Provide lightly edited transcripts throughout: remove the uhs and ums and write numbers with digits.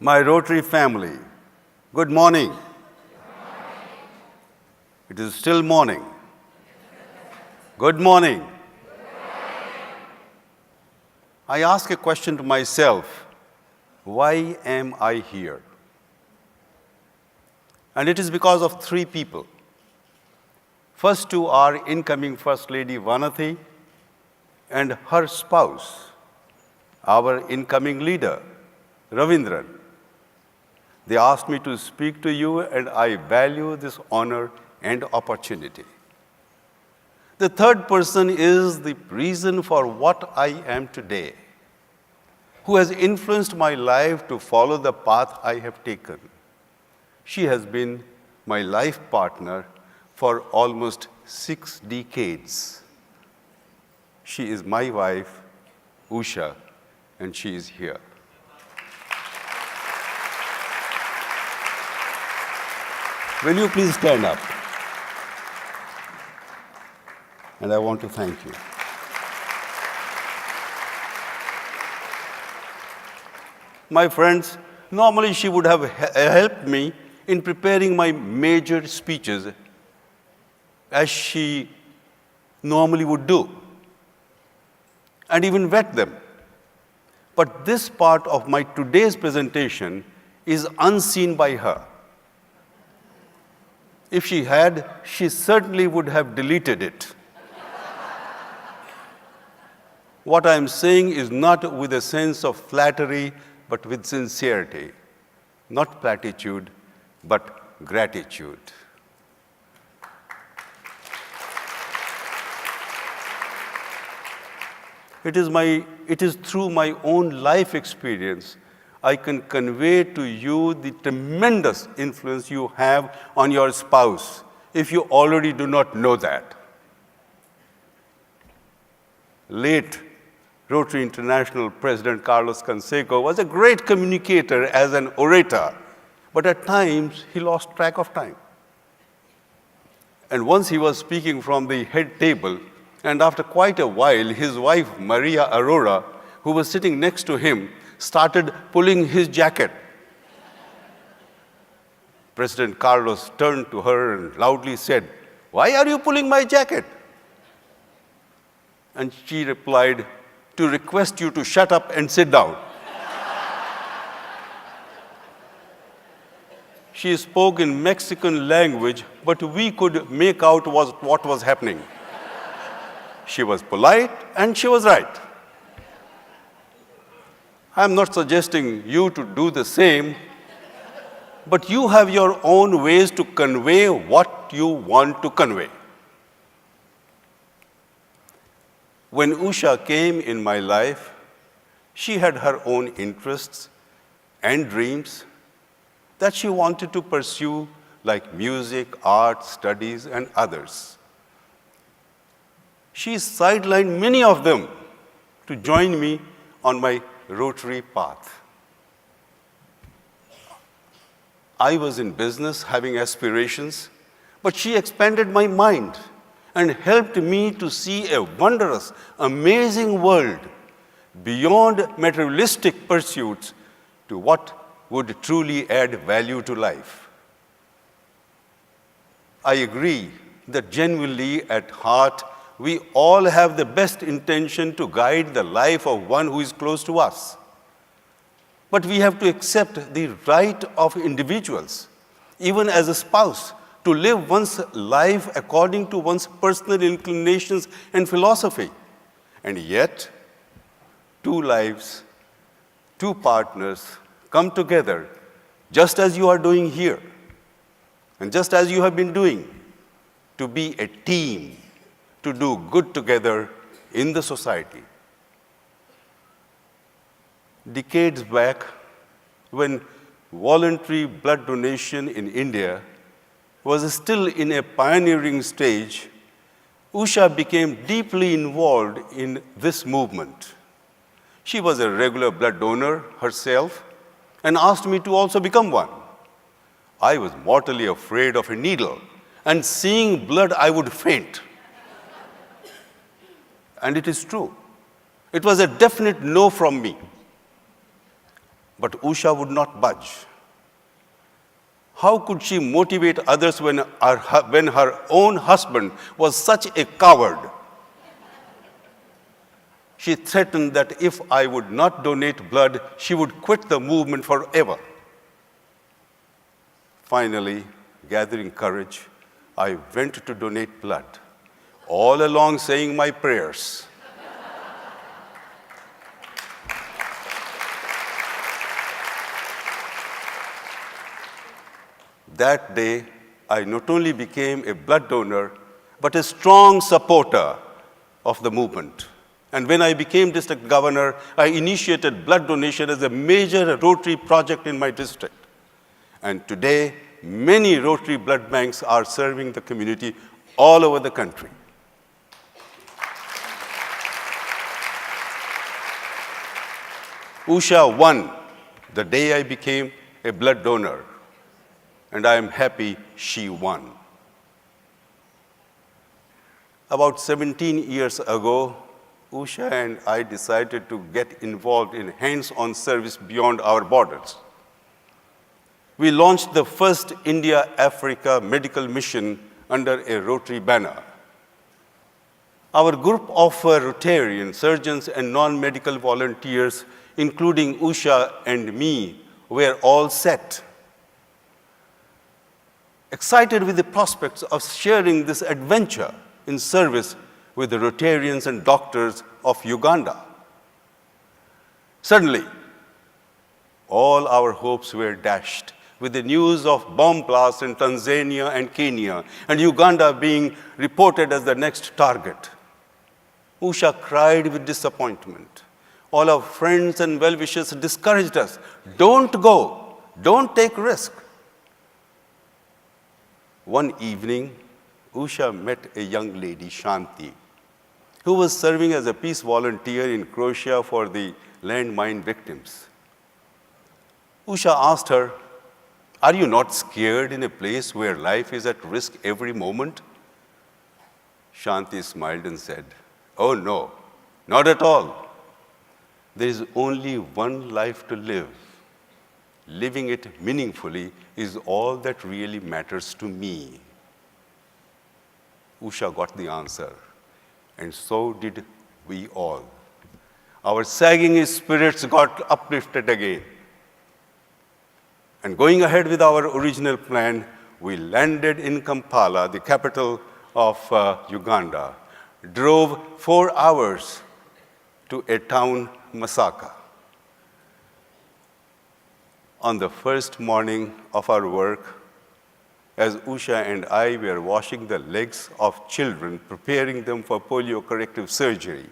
My Rotary family, good morning. It is still morning. Good morning. I ask a question to myself, why am I here? And it is because of three people. First two are incoming First Lady Vanathy and her spouse, our incoming leader, Ravindran. They asked me to speak to you, and I value this honor and opportunity. The third person is the reason for what I am today, who has influenced my life to follow the path I have taken. She has been my life partner for almost 6 decades. She is my wife, Usha, and she is here. Will you please stand up? And I want to thank you. My friends, normally she would have helped me in preparing my major speeches, as she normally would do, and even vet them. But this part of my today's presentation is unseen by her. If she had, she certainly would have deleted it. What I am saying is not with a sense of flattery, but with sincerity. Not platitude, but gratitude. It is through my own life experience I can convey to you the tremendous influence you have on your spouse, if you already do not know that. Late Rotary International President Carlos Canseco was a great communicator as an orator, but at times he lost track of time. And once he was speaking from the head table, and after quite a while, his wife, Maria Aurora, who was sitting next to him, started pulling his jacket. President Carlos turned to her and loudly said, "Why are you pulling my jacket?" And she replied, "To request you to shut up and sit down." She spoke in Mexican language, but we could make out what was happening. She was polite and she was right. I'm not suggesting you to do the same, but you have your own ways to convey what you want to convey. When Usha came in my life, she had her own interests and dreams that she wanted to pursue, like music, art, studies, and others. She sidelined many of them to join me on my Rotary path. I was in business having aspirations, but she expanded my mind and helped me to see a wondrous, amazing world beyond materialistic pursuits to what would truly add value to life. I agree that genuinely at heart, we all have the best intention to guide the life of one who is close to us. But we have to accept the right of individuals, even as a spouse, to live one's life according to one's personal inclinations and philosophy. And yet, two lives, two partners come together just as you are doing here, and just as you have been doing, to be a team, to do good together in the society. Decades back, when voluntary blood donation in India was still in a pioneering stage, Usha became deeply involved in this movement. She was a regular blood donor herself and asked me to also become one. I was mortally afraid of a needle, and seeing blood, I would faint. And it is true. It was a definite no from me. But Usha would not budge. How could she motivate others when her own husband was such a coward? She threatened that if I would not donate blood, she would quit the movement forever. Finally, gathering courage, I went to donate blood, all along saying my prayers. That day, I not only became a blood donor, but a strong supporter of the movement. And when I became district governor, I initiated blood donation as a major Rotary project in my district. And today, many Rotary blood banks are serving the community all over the country. Usha won the day I became a blood donor, and I am happy she won. About 17 years ago, Usha and I decided to get involved in hands-on service beyond our borders. We launched the first India-Africa medical mission under a Rotary banner. Our group of Rotarian surgeons and non-medical volunteers, including Usha and me, were all set. Excited with the prospects of sharing this adventure in service with the Rotarians and doctors of Uganda. Suddenly, all our hopes were dashed with the news of bomb blasts in Tanzania and Kenya, and Uganda being reported as the next target. Usha cried with disappointment. All our friends and well-wishers discouraged us. Don't go, don't take risk. One evening, Usha met a young lady, Shanti, who was serving as a peace volunteer in Croatia for the landmine victims. Usha asked her, "Are you not scared in a place where life is at risk every moment?" Shanti smiled and said, "Oh no, not at all. There is only one life to live. Living it meaningfully is all that really matters to me." Usha got the answer, and so did we all. Our sagging spirits got uplifted again. And going ahead with our original plan, we landed in Kampala, the capital of Uganda, drove 4 hours to a town, Masaka. On the first morning of our work, as Usha and I were washing the legs of children, preparing them for polio corrective surgery,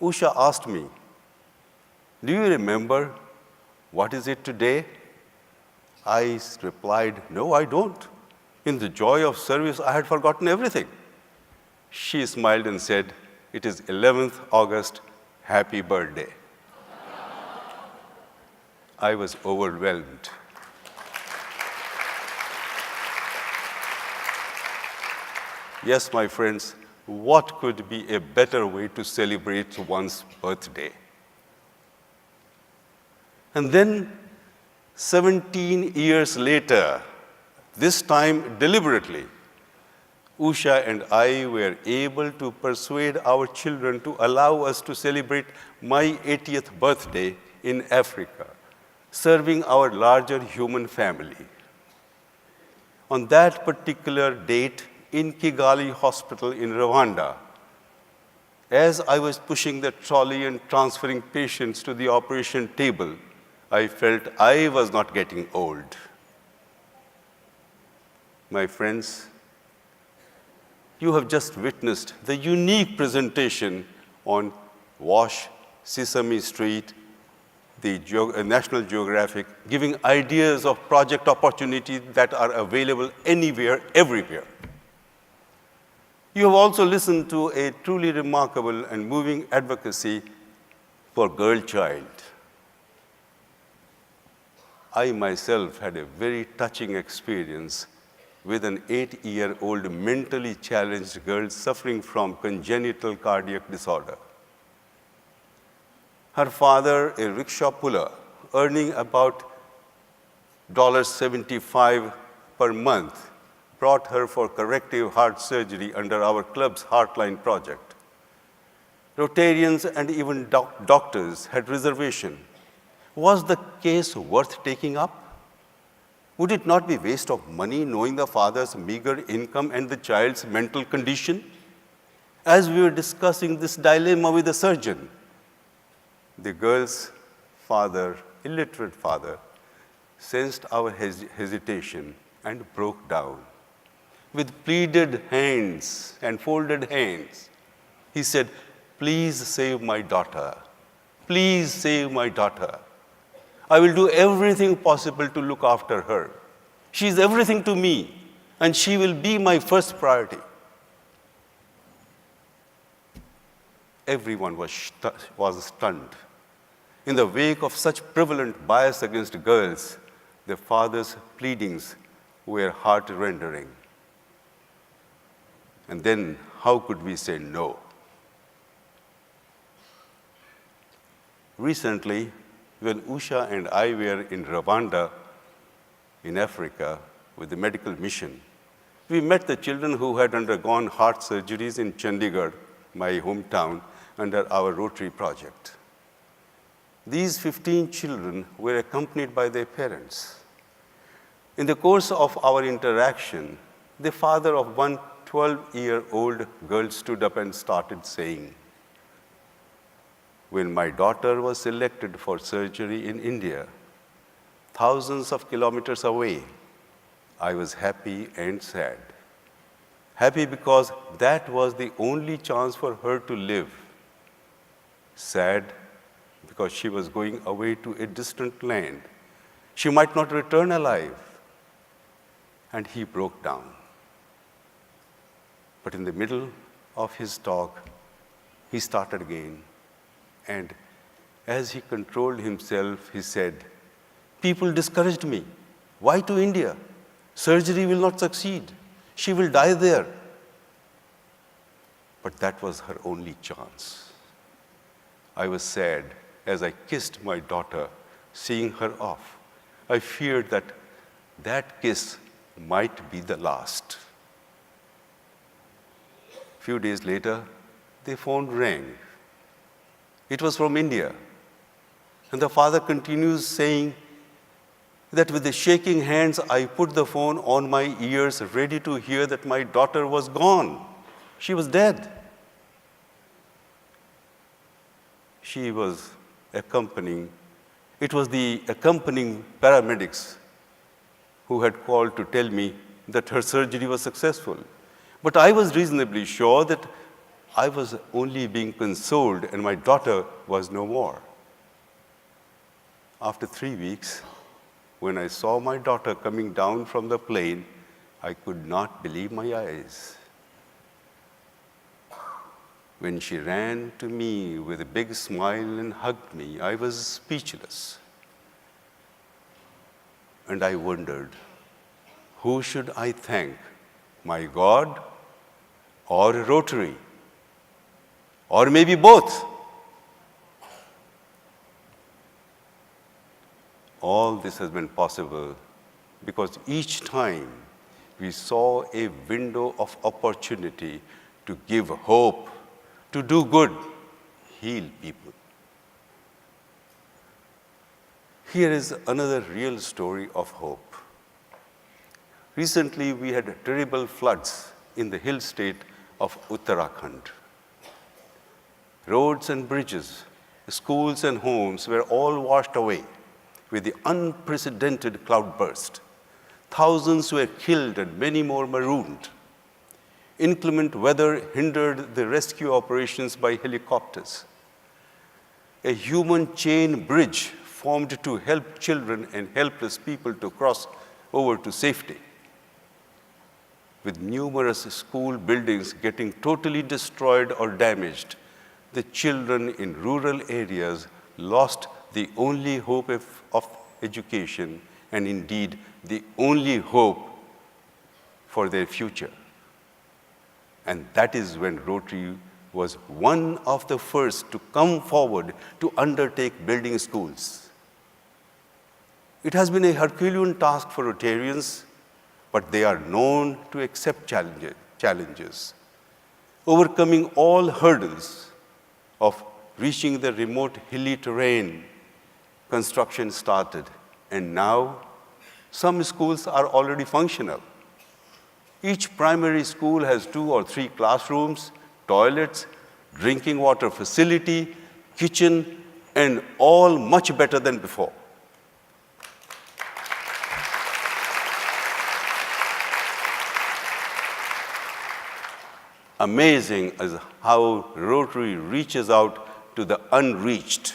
Usha asked me, "Do you remember what is it today?" I replied, "No, I don't. In the joy of service, I had forgotten everything." She smiled and said, "It is 11th August, happy birthday." I was overwhelmed. Yes, my friends, what could be a better way to celebrate one's birthday? And then, 17 years later, this time deliberately, Usha and I were able to persuade our children to allow us to celebrate my 80th birthday in Africa, serving our larger human family. On that particular date, in Kigali Hospital in Rwanda, as I was pushing the trolley and transferring patients to the operation table, I felt I was not getting old. My friends, you have just witnessed the unique presentation on WASH, Sesame Street, the National Geographic, giving ideas of project opportunities that are available anywhere, everywhere. You have also listened to a truly remarkable and moving advocacy for girl child. I myself had a very touching experience with an 8-year-old mentally challenged girl suffering from congenital cardiac disorder. Her father, a rickshaw puller earning about $75 per month, brought her for corrective heart surgery under our club's Heartline project. Rotarians and even doctors had reservation. Was the case worth taking up? Would it not be waste of money knowing the father's meager income and the child's mental condition? As we were discussing this dilemma with the surgeon, the girl's father, illiterate father, sensed our hesitation and broke down. With pleaded hands and folded hands, he said, "Please save my daughter. Please save my daughter. I will do everything possible to look after her. She is everything to me, and she will be my first priority." Everyone was stunned. In the wake of such prevalent bias against girls, the father's pleadings were heart-rending. And then, how could we say no? Recently, when Usha and I were in Rwanda, in Africa, with the medical mission, we met the children who had undergone heart surgeries in Chandigarh, my hometown, under our Rotary project. These 15 children were accompanied by their parents. In the course of our interaction, the father of one 12-year-old girl stood up and started saying, "When my daughter was selected for surgery in India, thousands of kilometers away, I was happy and sad. Happy because that was the only chance for her to live. Sad because she was going away to a distant land. She might not return alive." And he broke down. But in the middle of his talk, he started again. And as he controlled himself, he said, "People discouraged me. Why to India? Surgery will not succeed. She will die there." But that was her only chance. I was sad as I kissed my daughter, seeing her off. I feared that that kiss might be the last. Few days later, the phone rang. It was from India. And the father continues saying that with the shaking hands, I put the phone on my ears, ready to hear that my daughter was gone. She was dead. She was accompanying, it was the accompanying paramedics who had called to tell me that her surgery was successful. But I was reasonably sure that I was only being consoled and my daughter was no more. After 3 weeks, when I saw my daughter coming down from the plane, I could not believe my eyes. When she ran to me with a big smile and hugged me, I was speechless. And I wondered, who should I thank? My God or Rotary? Or maybe both? All this has been possible because each time we saw a window of opportunity to give hope, to do good, heal people. Here is another real story of hope. Recently, we had terrible floods in the hill state of Uttarakhand. Roads and bridges, schools and homes were all washed away with the unprecedented cloudburst. Thousands were killed and many more marooned. Inclement weather hindered the rescue operations by helicopters. A human chain bridge formed to help children and helpless people to cross over to safety. With numerous school buildings getting totally destroyed or damaged, the children in rural areas lost the only hope of education and indeed the only hope for their future. And that is when Rotary was one of the first to come forward to undertake building schools. It has been a Herculean task for Rotarians, but they are known to accept challenges, overcoming all hurdles of reaching the remote hilly terrain. Construction started, and now some schools are already functional. Each primary school has 2 or 3 classrooms, toilets, drinking water facility, kitchen, and all much better than before. Amazing is how Rotary reaches out to the unreached.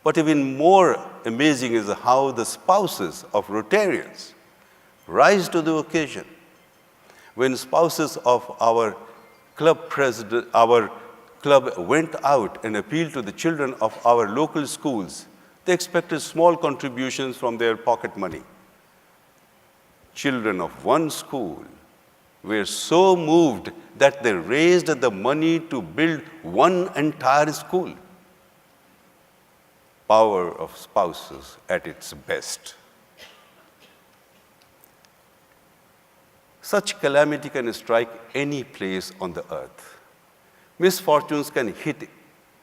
But even more amazing is how the spouses of Rotarians rise to the occasion. When spouses of our club president, our club went out and appealed to the children of our local schools, they expected small contributions from their pocket money. Children of one school were so moved that they raised the money to build one entire school. Power of spouses at its best. Such calamity can strike any place on the earth. Misfortunes can hit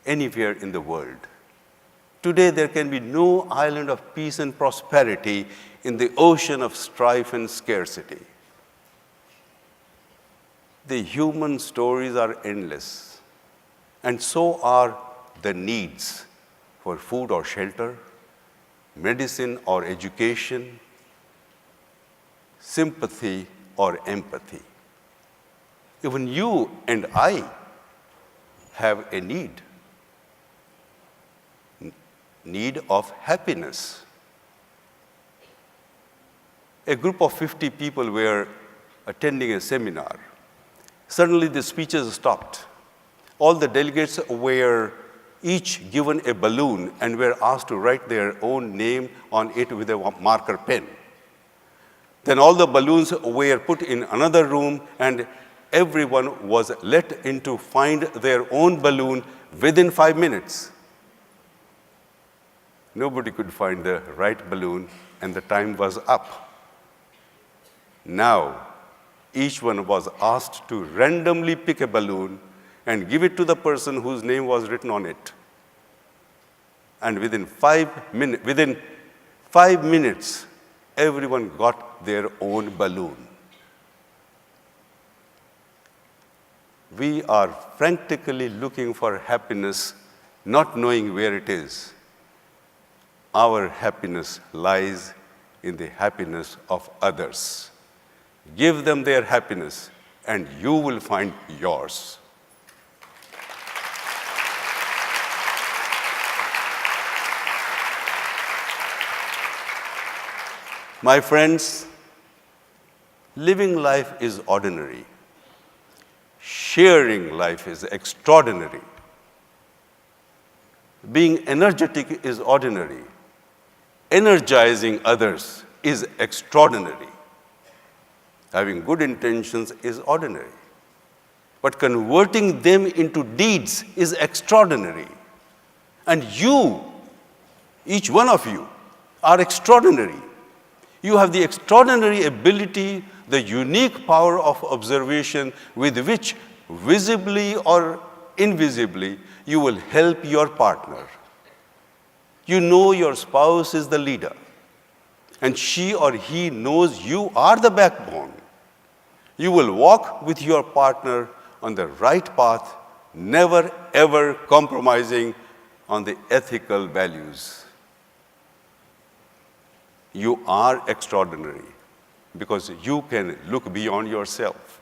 anywhere in the world. Today, there can be no island of peace and prosperity in the ocean of strife and scarcity. The human stories are endless, and so are the needs for food or shelter, medicine or education, sympathy or empathy. Even you and I have a need of happiness. A group of 50 people were attending a seminar. Suddenly the speeches stopped. All the delegates were each given a balloon and were asked to write their own name on it with a marker pen. Then all the balloons were put in another room and everyone was let in to find their own balloon within 5 minutes. Nobody could find the right balloon and the time was up. Now, each one was asked to randomly pick a balloon and give it to the person whose name was written on it. And within 5 minutes, everyone got their own balloon. We are frantically looking for happiness, not knowing where it is. Our happiness lies in the happiness of others. Give them their happiness, and you will find yours. My friends, living life is ordinary. Sharing life is extraordinary. Being energetic is ordinary. Energizing others is extraordinary. Having good intentions is ordinary. But converting them into deeds is extraordinary. And you, each one of you, are extraordinary. You have the extraordinary ability, the unique power of observation with which, visibly or invisibly, you will help your partner. You know your spouse is the leader, and she or he knows you are the backbone. You will walk with your partner on the right path, never ever compromising on the ethical values. You are extraordinary because you can look beyond yourself.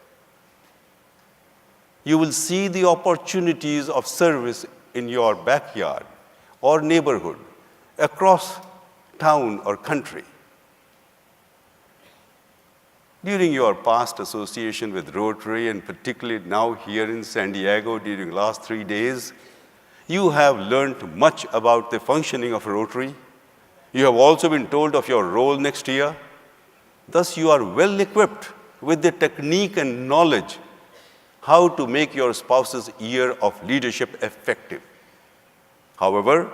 You will see the opportunities of service in your backyard or neighborhood, across town or country. During your past association with Rotary, and particularly now here in San Diego during the last 3 days, you have learned much about the functioning of Rotary. You have also been told of your role next year. Thus, you are well equipped with the technique and knowledge how to make your spouse's year of leadership effective. However,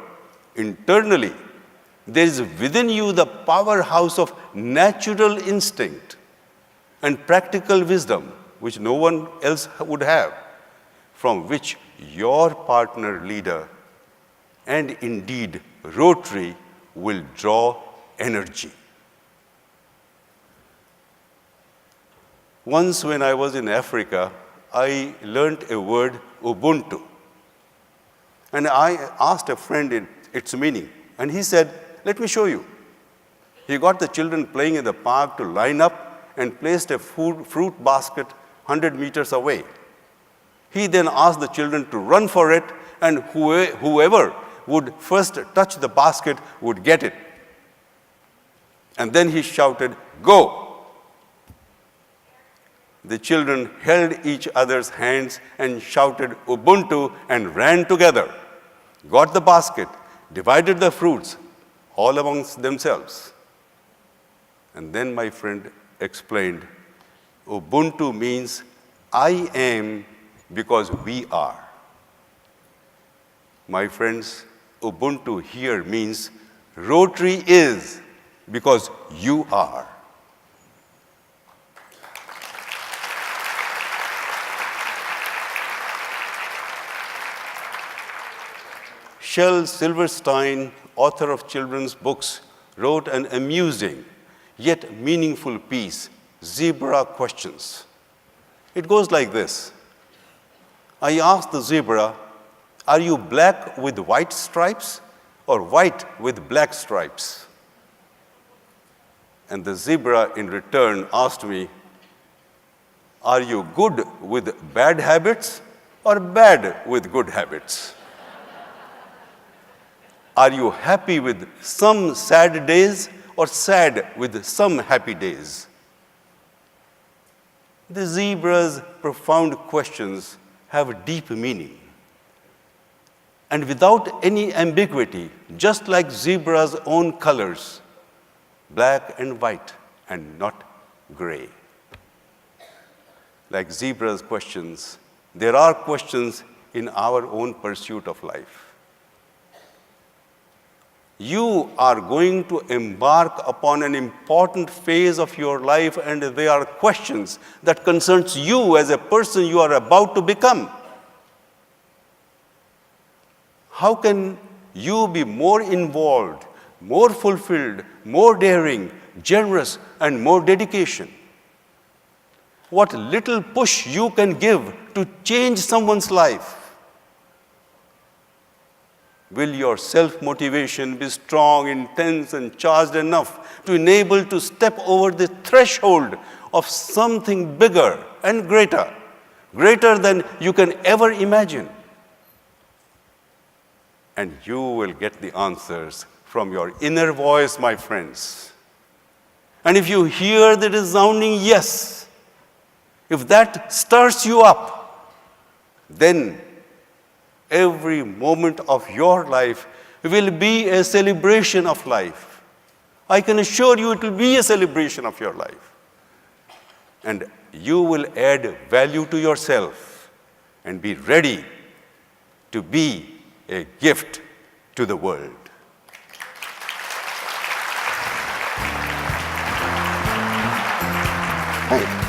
internally, There is within you the powerhouse of natural instinct and practical wisdom, which no one else would have, from which your partner leader and indeed Rotary will draw energy. Once when I was in Africa, I learned a word, Ubuntu. And I asked a friend its meaning. And he said, let me show you. He got the children playing in the park to line up and placed a fruit basket 100 meters away. He then asked the children to run for it, and whoever would first touch the basket would get it. And then he shouted, go. The children held each other's hands and shouted Ubuntu and ran together, got the basket, divided the fruits all amongst themselves. And then my friend explained, Ubuntu means I am because we are. My friends, Ubuntu here means Rotary is because you are. Shel Silverstein, author of children's books, wrote an amusing yet meaningful piece, Zebra Questions. It goes like this. I asked the zebra, are you black with white stripes or white with black stripes? And the zebra in return asked me, are you good with bad habits or bad with good habits? Are you happy with some sad days or sad with some happy days? The zebra's profound questions have deep meaning. And without any ambiguity, just like zebra's own colors, black and white and not gray. Like zebra's questions, there are questions in our own pursuit of life. You are going to embark upon an important phase of your life, and there are questions that concerns you as a person you are about to become. How can you be more involved, more fulfilled, more daring, generous, and more dedication? What little push you can give to change someone's life? Will your self-motivation be strong, intense, and charged enough to enable to step over the threshold of something bigger and greater, greater than you can ever imagine? And you will get the answers from your inner voice, my friends. And if you hear the resounding yes, if that stirs you up, then every moment of your life will be a celebration of life. I can assure you it will be a celebration of your life. And you will add value to yourself and be ready to be a gift to the world. Thank you.